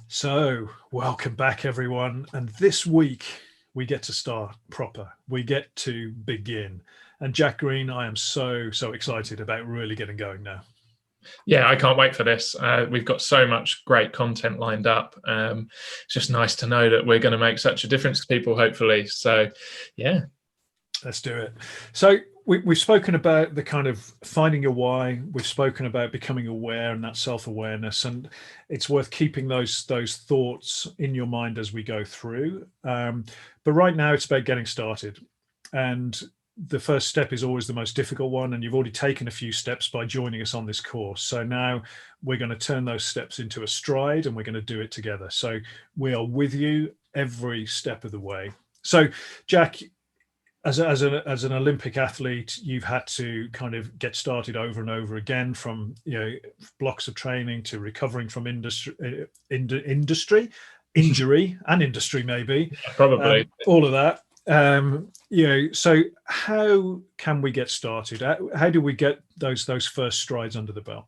So, welcome back, everyone. And this week, we get to start proper. We get to begin. And Jack Green, I am so excited about really getting going now. Yeah, I can't wait for this. We've got so much great content lined up. It's just nice to know that we're going to make such a difference to people, hopefully. So, yeah. Let's do it. So, we've spoken about the kind of finding your why. We've spoken about becoming aware and that self-awareness, and it's worth keeping those thoughts in your mind as we go through. But right now, it's about getting started, and the first step is always the most difficult one. And you've already taken a few steps by joining us on this course. So now we're going to turn those steps into a stride, and we're going to do it together. So we are with you every step of the way. So, Jack, as an Olympic athlete, you've had to kind of get started over and over again, from blocks of training to recovering from injury and industry, maybe Probably. all of that. So how can we get started? How do we get those first strides under the belt?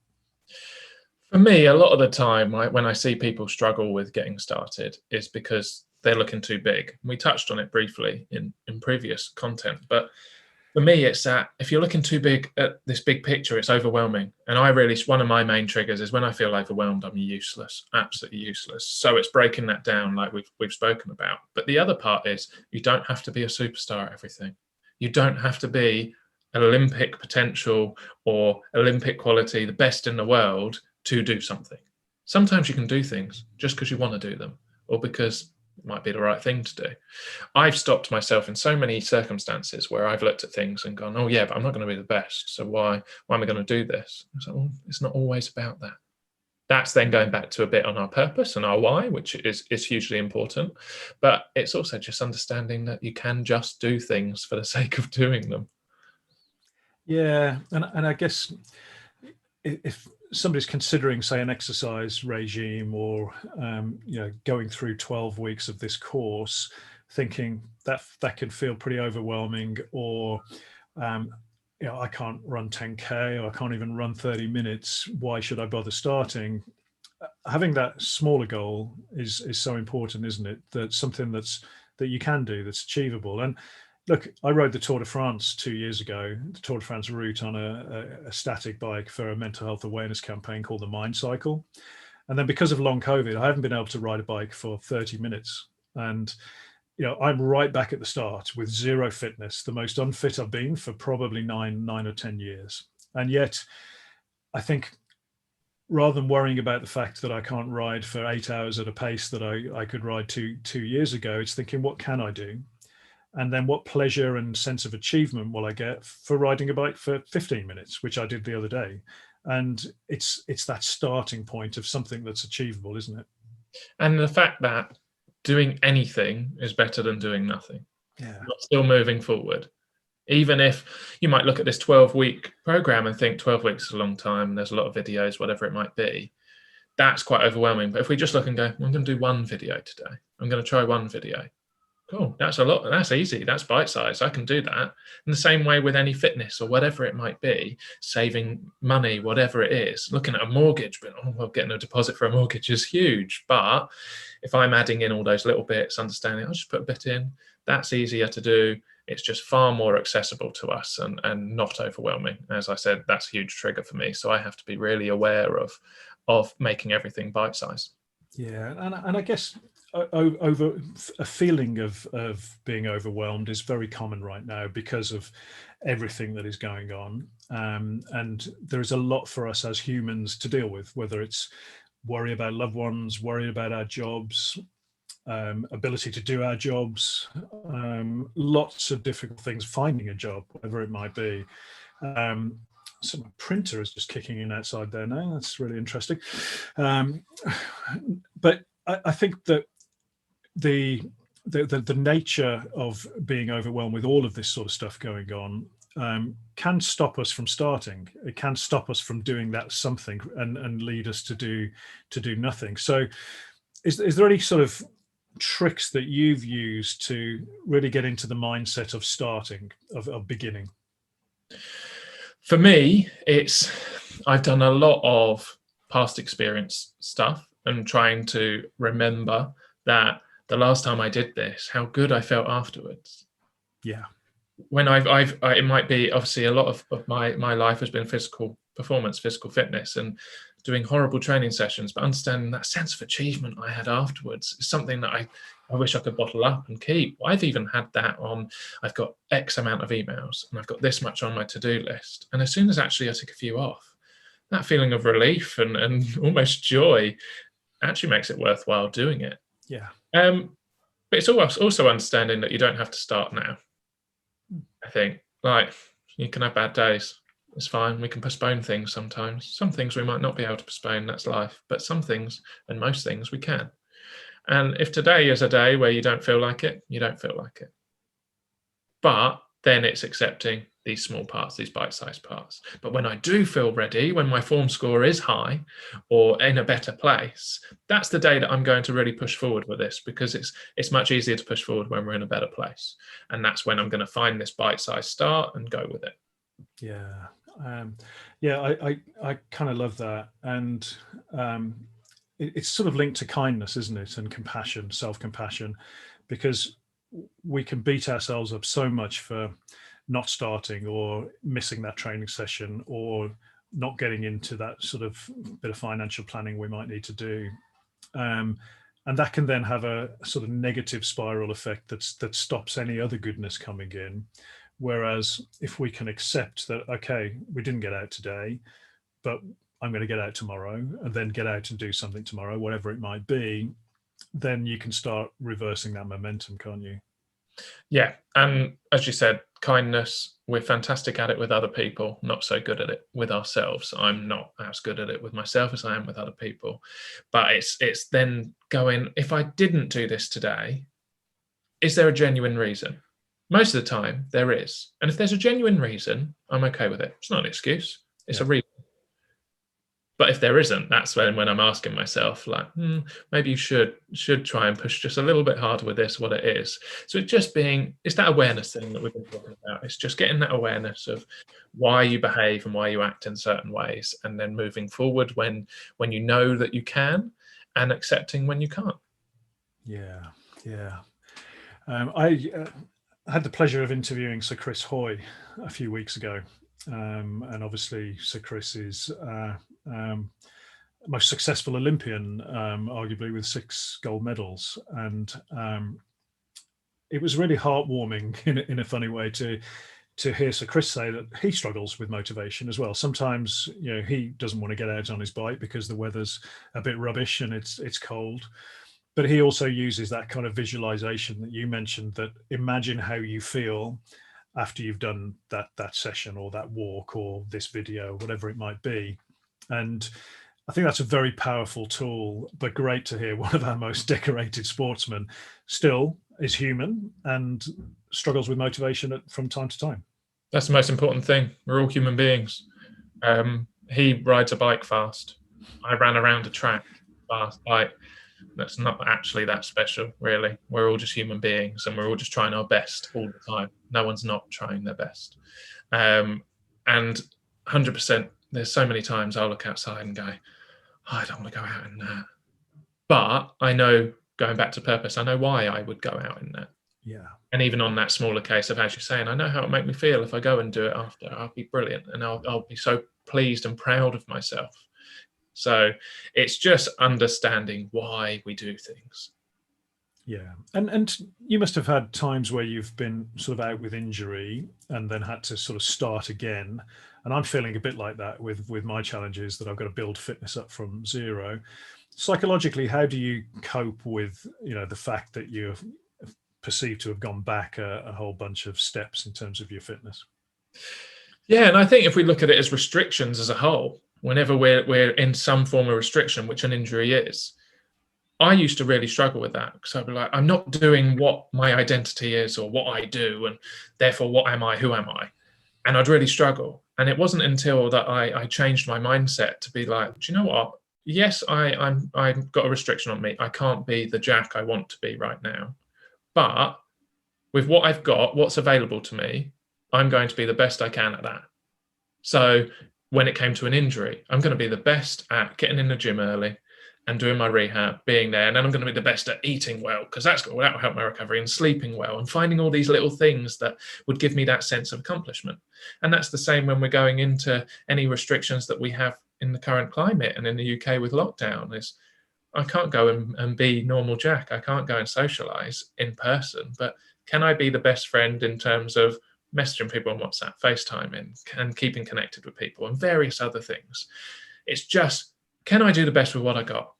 For me, a lot of the time, when I see people struggle with getting started, is because they're looking too big. We touched on it briefly in previous content, but for me, it's that if you're looking too big at this big picture, it's overwhelming. And one of my main triggers is when I feel overwhelmed, I'm useless, absolutely useless. So it's breaking that down like we've spoken about. But the other part is you don't have to be a superstar at everything. You don't have to be an Olympic potential or Olympic quality, the best in the world, to do something. Sometimes you can do things just because you want to do them, or because it might be the right thing to do. I've stopped myself in so many circumstances where I've looked at things and gone, oh yeah, but I'm not going to be the best. So why am I going to do this? It's like, well, it's not always about that. That's then going back to a bit on our purpose and our why, which is hugely important. But it's also just understanding that you can just do things for the sake of doing them. Yeah, and I guess if somebody's considering, say, an exercise regime, or going through 12 weeks of this course, thinking that can feel pretty overwhelming, or I can't run 10K, or I can't even run 30 minutes. Why should I bother starting? Having that smaller goal is so important, isn't it? That's something that you can do, that's achievable. And look, I rode the Tour de France 2 years ago, the Tour de France route, on a static bike for a mental health awareness campaign called the Mind Cycle. And then because of long COVID, I haven't been able to ride a bike for 30 minutes. And, I'm right back at the start with zero fitness, the most unfit I've been for probably nine or 10 years. And yet, I think, rather than worrying about the fact that I can't ride for 8 hours at a pace that I could ride two years ago, it's thinking, what can I do? And then what pleasure and sense of achievement will I get for riding a bike for 15 minutes, which I did the other day? And it's that starting point of something that's achievable, isn't it? And the fact that doing anything is better than doing nothing. Yeah. You're still moving forward. Even if you might look at this 12-week program and think 12 weeks is a long time, there's a lot of videos, whatever it might be, that's quite overwhelming. But if we just look and go, I'm going to do one video today. I'm going to try one video. Cool, that's a lot. That's easy. That's bite-sized. I can do that. In the same way with any fitness or whatever it might be, saving money, whatever it is, looking at a mortgage, but getting a deposit for a mortgage is huge. But if I'm adding in all those little bits, understanding, I'll just put a bit in, that's easier to do. It's just far more accessible to us and not overwhelming. As I said, that's a huge trigger for me. So I have to be really aware of making everything bite-sized. Yeah, and I guess over a feeling of being overwhelmed is very common right now because of everything that is going on, and there is a lot for us as humans to deal with, whether it's worry about loved ones, worry about our jobs, ability to do our jobs, lots of difficult things, finding a job, whatever it might be. So my printer is just kicking in outside there now. That's really interesting. But I think that the nature of being overwhelmed with all of this sort of stuff going on can stop us from starting. It can stop us from doing that something and lead us to do nothing. So is there any sort of tricks that you've used to really get into the mindset of starting, of beginning? For me, I've done a lot of past experience stuff and trying to remember that the last time I did this, how good I felt afterwards. Yeah. When it might be, obviously a lot of my life has been physical performance, physical fitness, and doing horrible training sessions, but understanding that sense of achievement I had afterwards is something that I wish I could bottle up and keep. I've even had that on, I've got X amount of emails and I've got this much on my to-do list. And as soon as actually I took a few off, that feeling of relief and almost joy actually makes it worthwhile doing it. Yeah. But it's also understanding that you don't have to start now. I think, like, you can have bad days. It's fine. We can postpone things sometimes. Some things we might not be able to postpone. That's life. But some things, and most things, we can. And if today is a day where you don't feel like it, you don't feel like it. But then it's accepting these small parts, these bite-sized parts. But when I do feel ready, when my form score is high or in a better place, that's the day that I'm going to really push forward with this, because it's much easier to push forward when we're in a better place. And that's when I'm going to find this bite-sized start and go with it. Yeah. I kind of love that. And it's sort of linked to kindness, isn't it? And compassion, self-compassion, because we can beat ourselves up so much for not starting or missing that training session or not getting into that sort of bit of financial planning we might need to do. And that can then have a sort of negative spiral effect that stops any other goodness coming in. Whereas if we can accept that, okay, we didn't get out today, but I'm going to get out tomorrow, and then get out and do something tomorrow, whatever it might be, then you can start reversing that momentum, can't you? Yeah. And as you said, kindness, we're fantastic at it with other people, not so good at it with ourselves. I'm not as good at it with myself as I am with other people. But it's then going, if I didn't do this today, is there a genuine reason? Most of the time there is. And if there's a genuine reason, I'm okay with it. It's not an excuse. It's a reason. But if there isn't, that's when I'm asking myself, like, maybe you should try and push just a little bit harder with this, what it is. So it's that awareness thing that we've been talking about. It's just getting that awareness of why you behave and why you act in certain ways, and then moving forward when you know that you can, and accepting when you can't. Yeah. I had the pleasure of interviewing Sir Chris Hoy a few weeks ago. And obviously Sir Chris is most successful Olympian, arguably, with 6 gold medals. And it was really heartwarming in a funny way to hear Sir Chris say that he struggles with motivation as well. Sometimes, he doesn't want to get out on his bike because the weather's a bit rubbish and it's cold. But he also uses that kind of visualization that you mentioned, that imagine how you feel after you've done that session or that walk or this video, whatever it might be. And I think that's a very powerful tool, but great to hear one of our most decorated sportsmen still is human and struggles with motivation from time to time. That's the most important thing. We're all human beings. He rides a bike fast. I ran around a track fast. That's not actually that special, really. We're all just human beings, and we're all just trying our best all the time. No one's not trying their best. And 100%, there's so many times I'll look outside and go, I don't want to go out in that. But I know, going back to purpose, I know why I would go out in that. Yeah. And even on that smaller case of, as you're saying, I know how it make me feel if I go and do it after. I'll be brilliant, and I'll be so pleased and proud of myself. So it's just understanding why we do things. Yeah. And you must have had times where you've been sort of out with injury and then had to sort of start again. And I'm feeling a bit like that with my challenges, that I've got to build fitness up from zero. Psychologically, how do you cope with, the fact that you're perceived to have gone back a whole bunch of steps in terms of your fitness? Yeah, and I think if we look at it as restrictions as a whole, whenever we're in some form of restriction, which an injury is, I used to really struggle with that, because I'd be like, I'm not doing what my identity is or what I do, and therefore what am I, who am I? And I'd really struggle. And it wasn't until that I changed my mindset to be like, do you know what? Yes, I've got a restriction on me. I can't be the Jack I want to be right now. But with what I've got, what's available to me, I'm going to be the best I can at that. So when it came to an injury, I'm going to be the best at getting in the gym early and doing my rehab, being there, and then I'm going to be the best at eating well because that will help my recovery, and sleeping well, and finding all these little things that would give me that sense of accomplishment. And that's the same when we're going into any restrictions that we have in the current climate and in the UK with lockdown. Is I can't go and be normal Jack. I can't go and socialize in person, but can I be the best friend in terms of messaging people on WhatsApp, FaceTiming, and keeping connected with people, and various other things? It's just, can I do the best with what I got?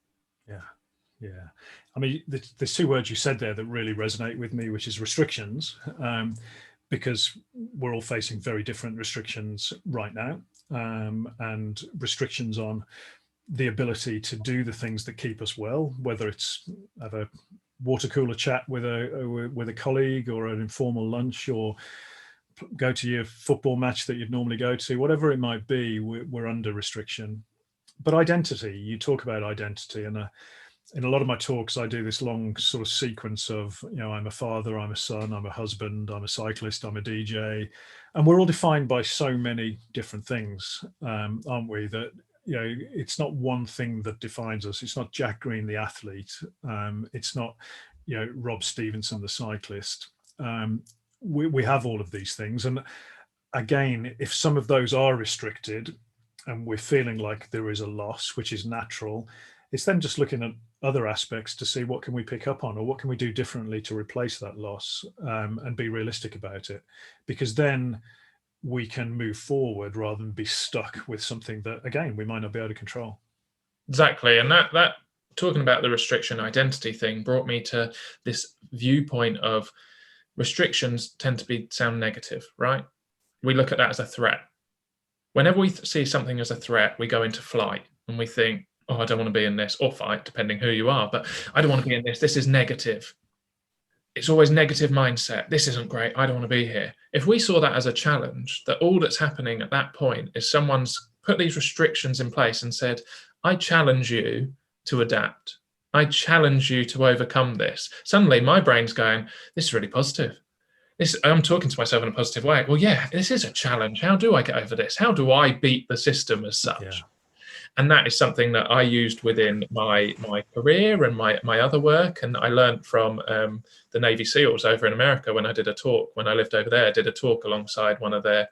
Yeah. I mean, there's two words you said there that really resonate with me, which is restrictions, because we're all facing very different restrictions right now, and restrictions on the ability to do the things that keep us well, whether it's have a water cooler chat with a colleague, or an informal lunch, or go to your football match that you'd normally go to, whatever it might be. We're under restriction. But identity, you talk about identity, and in a lot of my talks, I do this long sort of sequence of, I'm a father, I'm a son, I'm a husband, I'm a cyclist, I'm a DJ, and we're all defined by so many different things, aren't we? That, it's not one thing that defines us. It's not Jack Green, the athlete. It's not, Rob Stevenson, the cyclist. We have all of these things. And again, if some of those are restricted and we're feeling like there is a loss, which is natural, it's then just looking at other aspects to see what can we pick up on, or what can we do differently to replace that loss, and be realistic about it, because then we can move forward rather than be stuck with something that, again, we might not be able to control. Exactly. And that talking about the restriction identity thing brought me to this viewpoint of restrictions tend to sound negative, right? We look at that as a threat. Whenever we see something as a threat, we go into flight and we think, oh, I don't want to be in this, or fight, depending who you are, but I don't want to be in this. This is negative. It's always negative mindset. This isn't great. I don't want to be here. If we saw that as a challenge, that all that's happening at that point is someone's put these restrictions in place and said, I challenge you to adapt. I challenge you to overcome this. Suddenly my brain's going, this is really positive. I'm talking to myself in a positive way. Well, yeah, this is a challenge. How do I get over this? How do I beat the system as such? Yeah. And that is something that I used within my career and my other work. And I learned from the Navy SEALs over in America when I did a talk. When I lived over there, I did a talk alongside one of their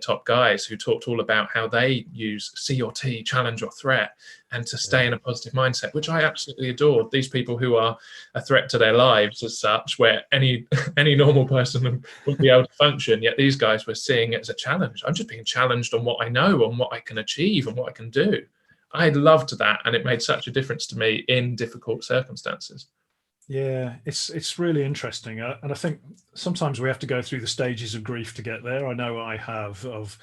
top guys who talked all about how they use C or T, challenge or threat, and to stay in a positive mindset, which I absolutely adored. These people who are a threat to their lives as such, where any normal person wouldn't be able to function, yet these guys were seeing it as a challenge. I'm just being challenged on what I know, on what I can achieve, and what I can do. I loved that, and it made such a difference to me in difficult circumstances. Yeah, it's really interesting, and I think sometimes we have to go through the stages of grief to get there. I know I have, of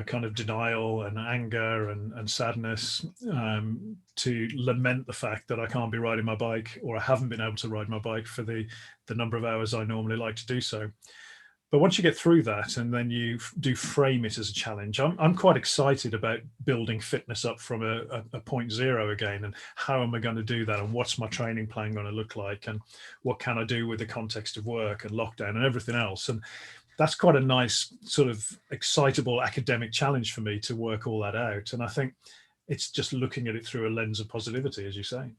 kind of denial and anger and sadness, to lament the fact that I can't be riding my bike, or I haven't been able to ride my bike for the number of hours I normally like to do so. But once you get through that, and then you do frame it as a challenge, I'm quite excited about building fitness up from a point zero again. And how am I going to do that? And what's my training plan going to look like? And what can I do with the context of work and lockdown and everything else? And that's quite a nice sort of excitable academic challenge for me to work all that out. And I think it's just looking at it through a lens of positivity, as you say.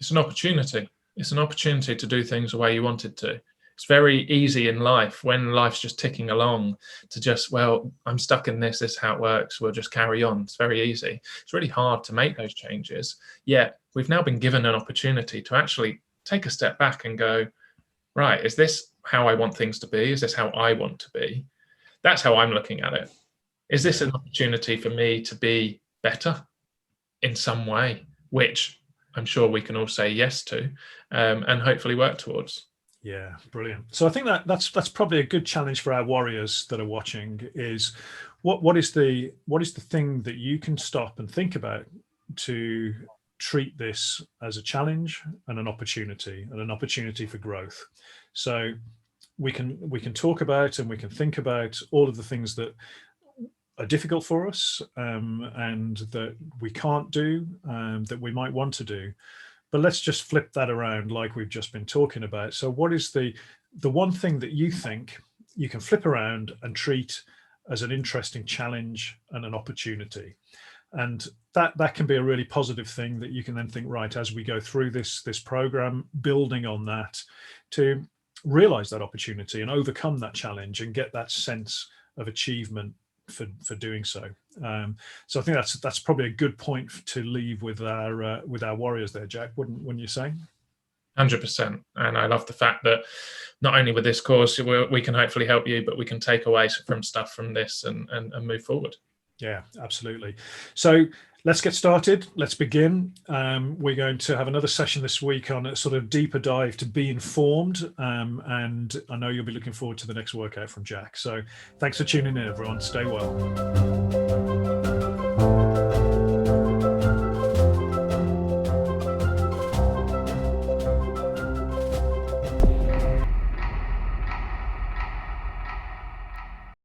It's an opportunity. It's an opportunity to do things the way you wanted to. It's very easy in life, when life's just ticking along, to just, well, I'm stuck in this is how it works, we'll just carry on. It's very easy. It's really hard to make those changes. Yet we've now been given an opportunity to actually take a step back and go, right, is this how I want things to be? Is this how I want to be? That's how I'm looking at it. Is this an opportunity for me to be better in some way, which I'm sure we can all say yes to, and hopefully work towards? Yeah, brilliant. So I think that's probably a good challenge for our warriors that are watching, is what is the thing that you can stop and think about to treat this as a challenge and an opportunity for growth. So we can talk about and we can think about all of the things that are difficult for us, and that we can't do, that we might want to do. But let's just flip that around, like we've just been talking about. So what is the one thing that you think you can flip around and treat as an interesting challenge and an opportunity? And that can be a really positive thing that you can then think, right, as we go through this program, building on that to realize that opportunity and overcome that challenge and get that sense of achievement for doing so. So I think that's probably a good point to leave with our warriors there, Jack, wouldn't you say? 100%. And I love the fact that not only with this course we can hopefully help you, but we can take away from stuff from this and move forward. Yeah, absolutely. So let's get started. Let's begin. We're going to have another session this week on a sort of deeper dive to be informed. And I know you'll be looking forward to the next workout from Jack. So thanks for tuning in, everyone. Stay well.